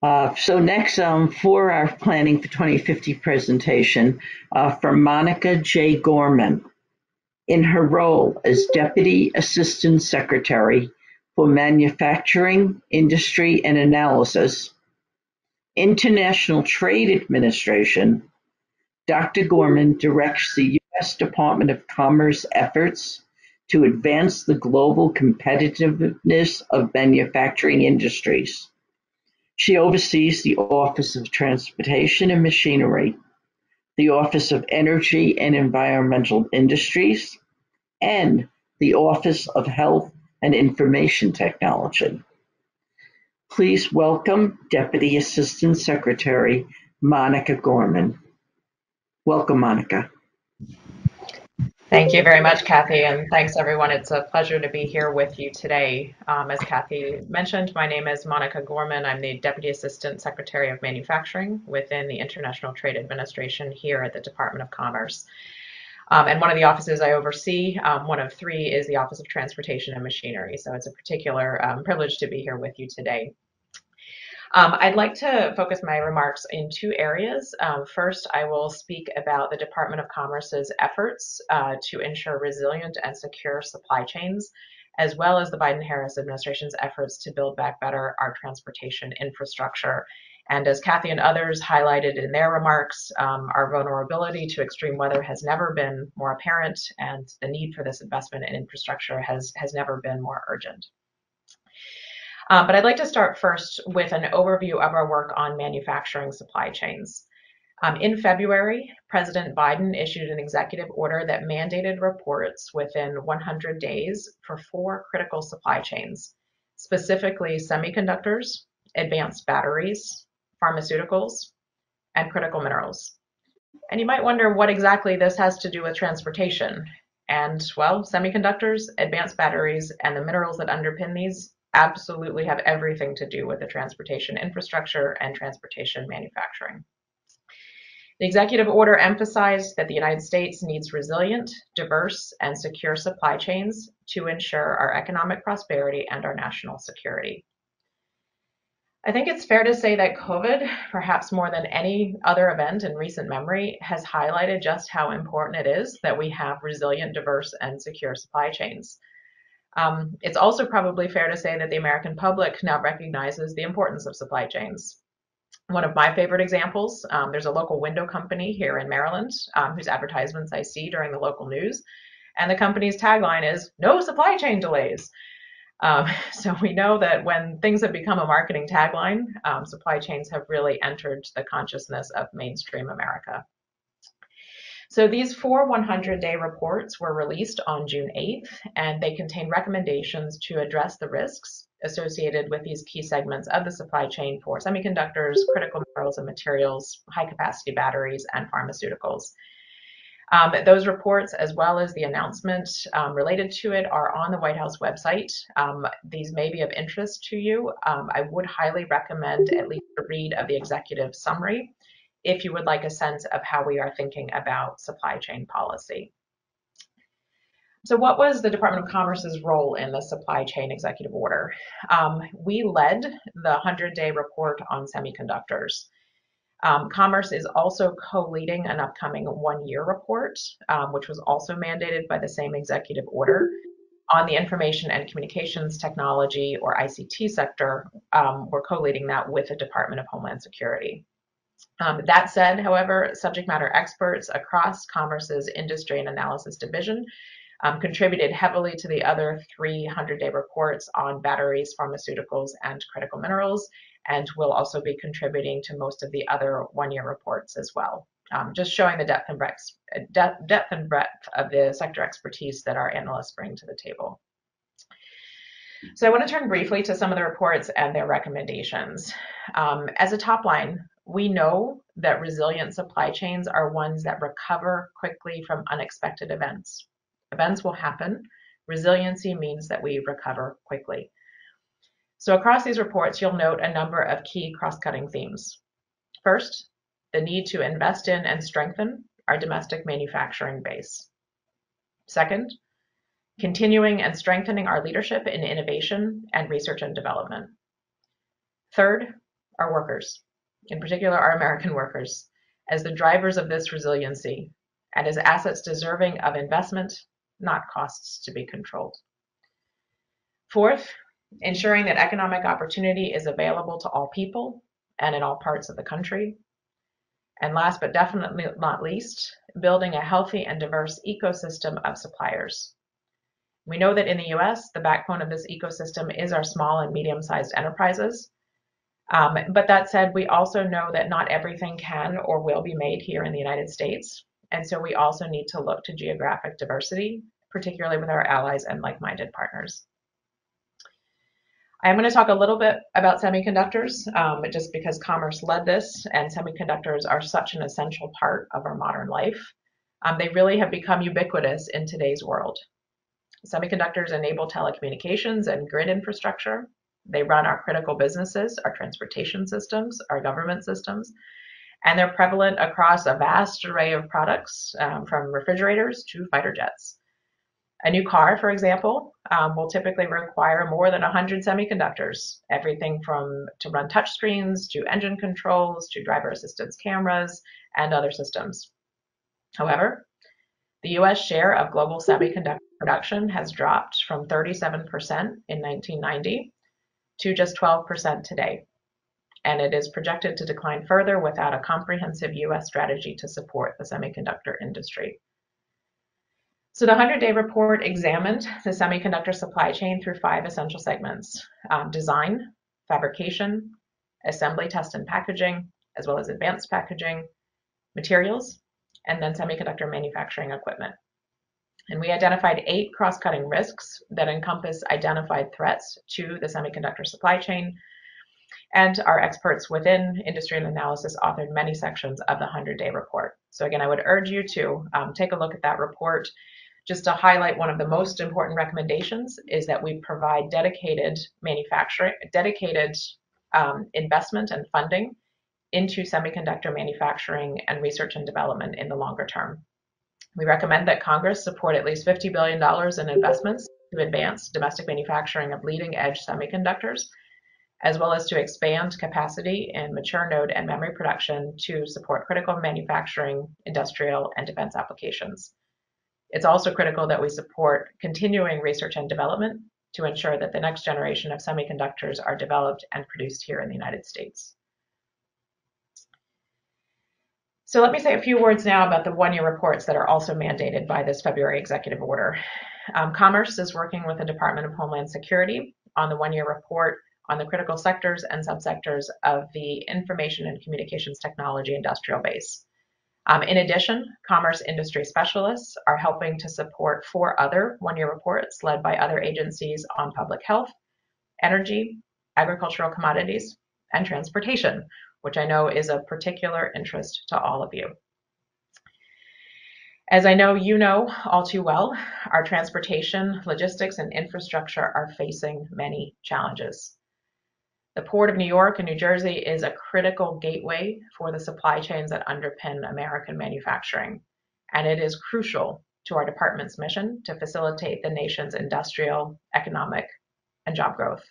So next, for our Planning for 2050 presentation, for Monica J. Gorman, in her role as Deputy Assistant Secretary for Manufacturing, Industry and Analysis, International Trade Administration, Dr. Gorman directs the U.S. Department of Commerce efforts to advance the global competitiveness of manufacturing industries. She oversees the Office of Transportation and Machinery, the Office of Energy and Environmental Industries, and the Office of Health and Information Technology. Please welcome Deputy Assistant Secretary Monica Gorman. Welcome, Monica. Thank you very much, Kathy, and thanks everyone. It's a pleasure to be here with you today. As Kathy mentioned, my name is Monica Gorman. I'm the Deputy Assistant Secretary of Manufacturing within the International Trade Administration here at the Department of Commerce. And one of the offices I oversee, one of three, is the Office of Transportation and Machinery. So it's a particular privilege to be here with you today. I'd like to focus my remarks in two areas. First, I will speak about the Department of Commerce's efforts to ensure resilient and secure supply chains, as well as the Biden-Harris administration's efforts to build back better our transportation infrastructure. And as Kathy and others highlighted in their remarks, our vulnerability to extreme weather has never been more apparent, and the need for this investment in infrastructure has never been more urgent. But I'd like to start first with an overview of our work on manufacturing supply chains. In February, President Biden issued an executive order that mandated reports within 100 days for 4 critical supply chains, specifically semiconductors, advanced batteries, pharmaceuticals, and critical minerals. And you might wonder what exactly this has to do with transportation. And well, semiconductors, advanced batteries, and the minerals that underpin these absolutely have everything to do with the transportation infrastructure and transportation manufacturing. The executive order emphasized that the United States needs resilient, diverse, and secure supply chains to ensure our economic prosperity and our national security. I think it's fair to say that COVID, perhaps more than any other event in recent memory, has highlighted just how important it is that we have resilient, diverse, and secure supply chains. It's also probably fair to say that the American public now recognizes the importance of supply chains. One of my favorite examples, there's a local window company here in Maryland whose advertisements I see during the local news, and the company's tagline is "No supply chain delays." So we know that when things have become a marketing tagline, supply chains have really entered the consciousness of mainstream America. So these 4 100-day reports were released on June 8th, and they contain recommendations to address the risks associated with these key segments of the supply chain for semiconductors, critical minerals and materials, high-capacity batteries, and pharmaceuticals. Those reports, as well as the announcement related to it, are on the White House website. These may be of interest to you. I would highly recommend at least a read of the executive summary if you would like a sense of how we are thinking about supply chain policy. So what was the Department of Commerce's role in the supply chain executive order? We led the 100-day report on semiconductors. Commerce is also co-leading an upcoming OneYear report, which was also mandated by the same executive order on the information and communications technology, or ICT sector. We're co-leading that with the Department of Homeland Security. That said, however, subject matter experts across Commerce's Industry and Analysis Division contributed heavily to the other 300-day reports on batteries, pharmaceuticals, and critical minerals, and will also be contributing to most of the other OneYear reports as well, just showing the depth and breadth of the sector expertise that our analysts bring to the table. So I want to turn briefly to some of the reports and their recommendations. As a top line, we know that resilient supply chains are ones that recover quickly from unexpected events. Events will happen. Resiliency means that we recover quickly. So across these reports, you'll note a number of key cross-cutting themes. First, the need to invest in and strengthen our domestic manufacturing base. Second, continuing and strengthening our leadership in innovation and research and development. Third, our workers, in particular our American workers, as the drivers of this resiliency and as assets deserving of investment, not costs to be controlled. Fourth, ensuring that economic opportunity is available to all people and in all parts of the country. And last but definitely not least, building a healthy and diverse ecosystem of suppliers. We know that in the US, the backbone of this ecosystem is our small and medium-sized enterprises. But that said, we also know that not everything can or will be made here in the United States. And so we also need to look to geographic diversity, particularly with our allies and like-minded partners. I'm going to talk a little bit about semiconductors, just because commerce led this, and semiconductors are such an essential part of our modern life. They really have become ubiquitous in today's world. Semiconductors enable telecommunications and grid infrastructure. They run our critical businesses, our transportation systems, our government systems, and they're prevalent across a vast array of products, from refrigerators to fighter jets. A new car, for example, will typically require more than 100 semiconductors, everything from to run touchscreens to engine controls to driver assistance cameras and other systems. However, the US share of global semiconductor production has dropped from 37% in 1990 to just 12% today, and it is projected to decline further without a comprehensive US strategy to support the semiconductor industry. So the 100-day report examined the semiconductor supply chain through 5 essential segments: design, fabrication, assembly, test, and packaging, as well as advanced packaging, materials, and then semiconductor manufacturing equipment. And we identified 8 cross-cutting risks that encompass identified threats to the semiconductor supply chain. And our experts within industry and analysis authored many sections of the 100-day report. So again, I would urge you to take a look at that report. Just to highlight, one of the most important recommendations is that we provide dedicated manufacturing, investment and funding into semiconductor manufacturing and research and development in the longer term. We recommend that Congress support at least $50 billion in investments to advance domestic manufacturing of leading-edge semiconductors, as well as to expand capacity in mature node and memory production to support critical manufacturing, industrial, and defense applications. It's also critical that we support continuing research and development to ensure that the next generation of semiconductors are developed and produced here in the United States. So let me say a few words now about the OneYear Reports that are also mandated by this February executive order. Commerce is working with the Department of Homeland Security on the OneYear Report on the critical sectors and subsectors of the information and communications technology industrial base. In addition, commerce industry specialists are helping to support 4 other OneYear reports led by other agencies on public health, energy, agricultural commodities, and transportation, which I know is of particular interest to all of you. As I know you know all too well, our transportation, logistics, and infrastructure are facing many challenges. The Port of New York and New Jersey is a critical gateway for the supply chains that underpin American manufacturing, and it is crucial to our department's mission to facilitate the nation's industrial, economic, and job growth.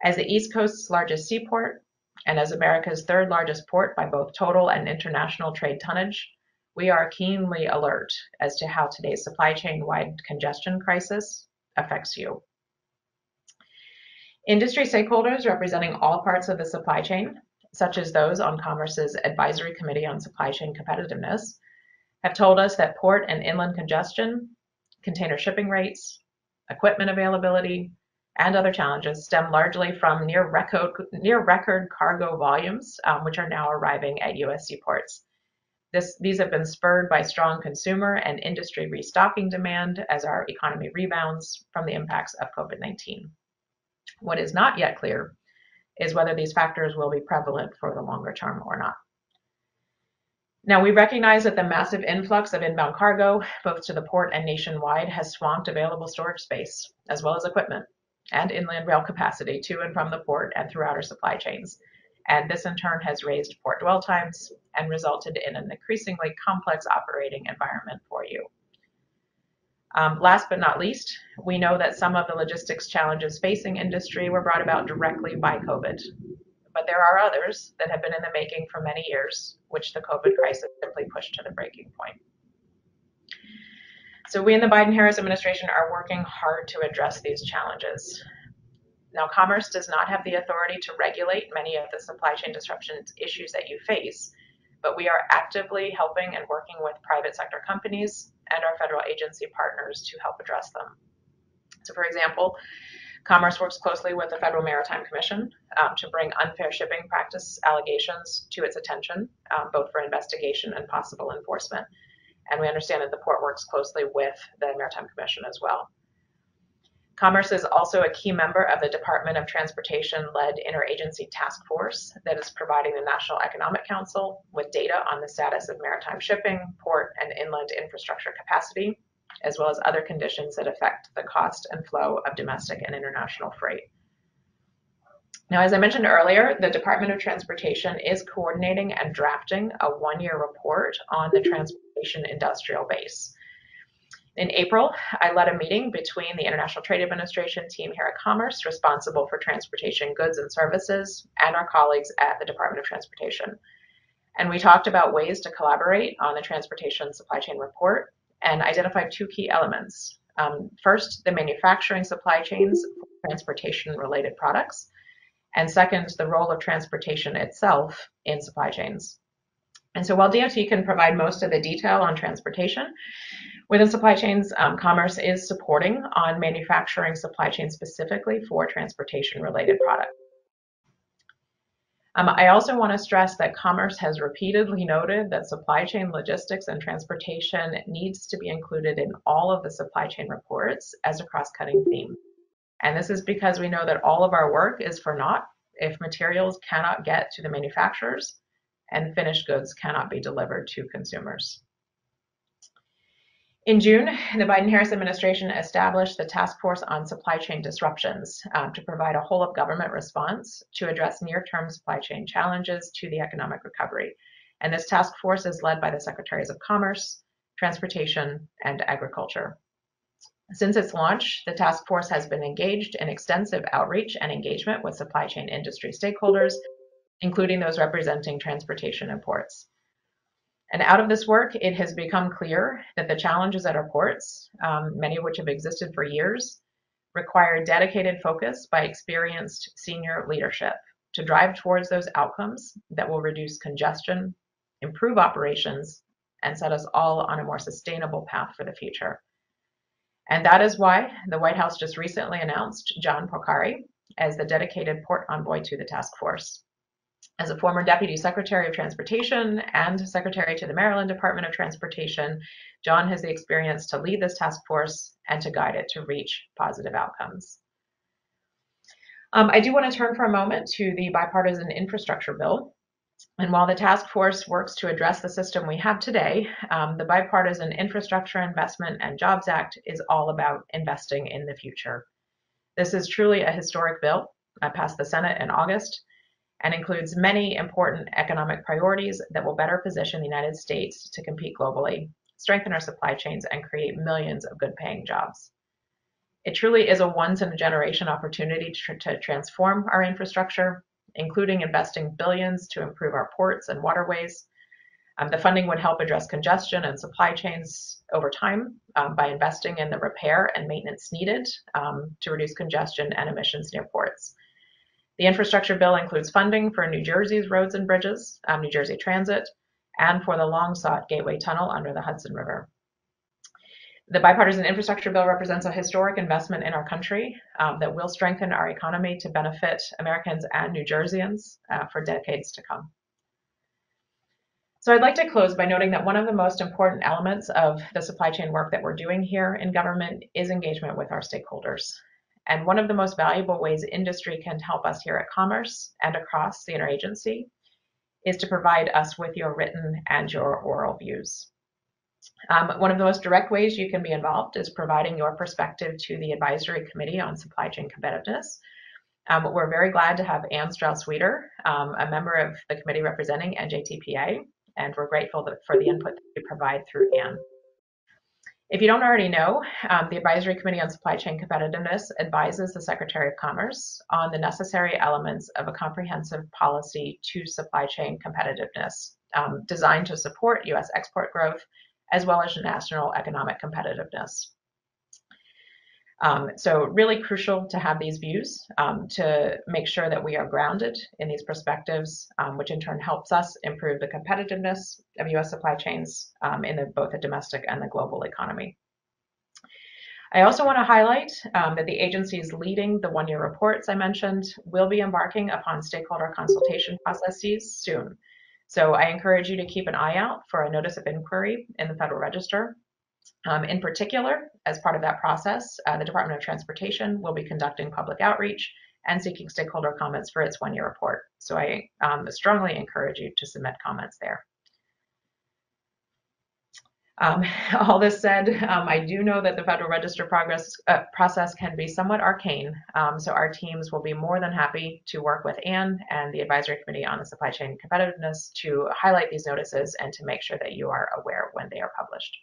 As the East Coast's largest seaport, and as America's 3rd largest port by both total and international trade tonnage, we are keenly alert as to how today's supply chain-wide congestion crisis affects you. Industry stakeholders representing all parts of the supply chain, such as those on Commerce's Advisory Committee on Supply Chain Competitiveness, have told us that port and inland congestion, container shipping rates, equipment availability, and other challenges stem largely from near record cargo volumes, which are now arriving at U.S. seaports. These have been spurred by strong consumer and industry restocking demand as our economy rebounds from the impacts of COVID-19. What is not yet clear is whether these factors will be prevalent for the longer term or not. Now, we recognize that the massive influx of inbound cargo, both to the port and nationwide, has swamped available storage space, as well as equipment and inland rail capacity to and from the port and throughout our supply chains. And this in turn has raised port dwell times and resulted in an increasingly complex operating environment for you. Last but not least, we know that some of the logistics challenges facing industry were brought about directly by COVID. but there are others that have been in the making for many years, which the COVID crisis simply pushed to the breaking point. So we in the Biden-Harris administration are working hard to address these challenges. Now, Commerce does not have the authority to regulate many of the supply chain disruption issues that you face, but we are actively helping and working with private sector companies and our federal agency partners to help address them. So, for example, Commerce works closely with the Federal Maritime Commission to bring unfair shipping practice allegations to its attention, both for investigation and possible enforcement. And we understand that the port works closely with the Maritime Commission as well. Commerce is also a key member of the Department of Transportation-led interagency task force that is providing the National Economic Council with data on the status of maritime shipping, port, and inland infrastructure capacity, as well as other conditions that affect the cost and flow of domestic and international freight. Now, as I mentioned earlier, the Department of Transportation is coordinating and drafting a one-year report on the transportation industrial base. In April, I led a meeting between the International Trade Administration team here at Commerce, responsible for transportation goods and services, and our colleagues at the Department of Transportation. And we talked about ways to collaborate on the transportation supply chain report and identified two key elements. First, the manufacturing supply chains for transportation-related products, and second, the role of transportation itself in supply chains. And so while DOT can provide most of the detail on transportation, within supply chains, Commerce is supporting on manufacturing supply chains specifically for transportation-related products. I also want to stress that Commerce has repeatedly noted that supply chain logistics and transportation needs to be included in all of the supply chain reports as a cross-cutting theme. And this is because we know that all of our work is for naught if materials cannot get to the manufacturers and finished goods cannot be delivered to consumers. In June, the Biden-Harris administration established the Task Force on Supply Chain Disruptions to provide a whole-of-government response to address near-term supply chain challenges to the economic recovery. And this task force is led by the Secretaries of Commerce, Transportation, and Agriculture. Since its launch, the task force has been engaged in extensive outreach and engagement with supply chain industry stakeholders, including those representing transportation and ports. And out of this work, it has become clear that the challenges at our ports, many of which have existed for years, require dedicated focus by experienced senior leadership to drive towards those outcomes that will reduce congestion, improve operations, and set us all on a more sustainable path for the future. And that is why the White House just recently announced John Porcari as the dedicated port envoy to the task force. As a former Deputy Secretary of Transportation and Secretary to the Maryland Department of Transportation, John has the experience to lead this task force and to guide it to reach positive outcomes. I do want to turn for a moment to the bipartisan infrastructure bill. And while the task force works to address the system we have today, the Bipartisan Infrastructure Investment and Jobs Act is all about investing in the future. This is truly a historic bill, passed the Senate in August, and includes many important economic priorities that will better position the United States to compete globally, strengthen our supply chains, and create millions of good-paying jobs. It truly is a once-in-a-generation opportunity to transform our infrastructure, including investing billions to improve our ports and waterways. The funding would help address congestion and supply chains over time by investing in the repair and maintenance needed to reduce congestion and emissions near ports. The infrastructure bill includes funding for New Jersey's roads and bridges, New Jersey Transit, and for the long-sought Gateway Tunnel under the Hudson River. The bipartisan infrastructure bill represents a historic investment in our country that will strengthen our economy to benefit Americans and New Jerseyans for decades to come. So I'd like to close by noting that one of the most important elements of the supply chain work that we're doing here in government is engagement with our stakeholders. And one of the most valuable ways industry can help us here at Commerce and across the interagency is to provide us with your written and your oral views. One of the most direct ways you can be involved is providing your perspective to the Advisory Committee on Supply Chain Competitiveness. We're very glad to have Ann Strauss-Weeder, a member of the committee representing NJTPA, and we're grateful for the input that you provide through Ann. If you don't already know, the Advisory Committee on Supply Chain Competitiveness advises the Secretary of Commerce on the necessary elements of a comprehensive policy to supply chain competitiveness designed to support U.S. export growth as well as national economic competitiveness. So really crucial to have these views to make sure that we are grounded in these perspectives, which in turn helps us improve the competitiveness of U.S. supply chains in both the domestic and the global economy. I also want to highlight that the agencies leading the OneYear Reports I mentioned will be embarking upon stakeholder consultation processes soon. So I encourage you to keep an eye out for a notice of inquiry in the Federal Register. In particular, as part of that process, the Department of Transportation will be conducting public outreach and seeking stakeholder comments for its OneYear report. So I strongly encourage you to submit comments there. All this said, I do know that the Federal Register process can be somewhat arcane, so our teams will be more than happy to work with Anne and the Advisory Committee on the Supply Chain Competitiveness to highlight these notices and to make sure that you are aware when they are published.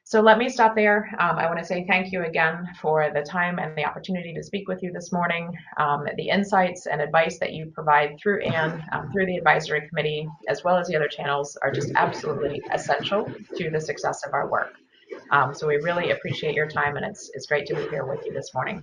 So let me stop there. I want to say thank you again for the time and the opportunity to speak with you this morning. The insights and advice that you provide through Anne, through the Advisory Committee, as well as the other channels are just absolutely essential to the success of our work. So we really appreciate your time, and it's great to be here with you this morning.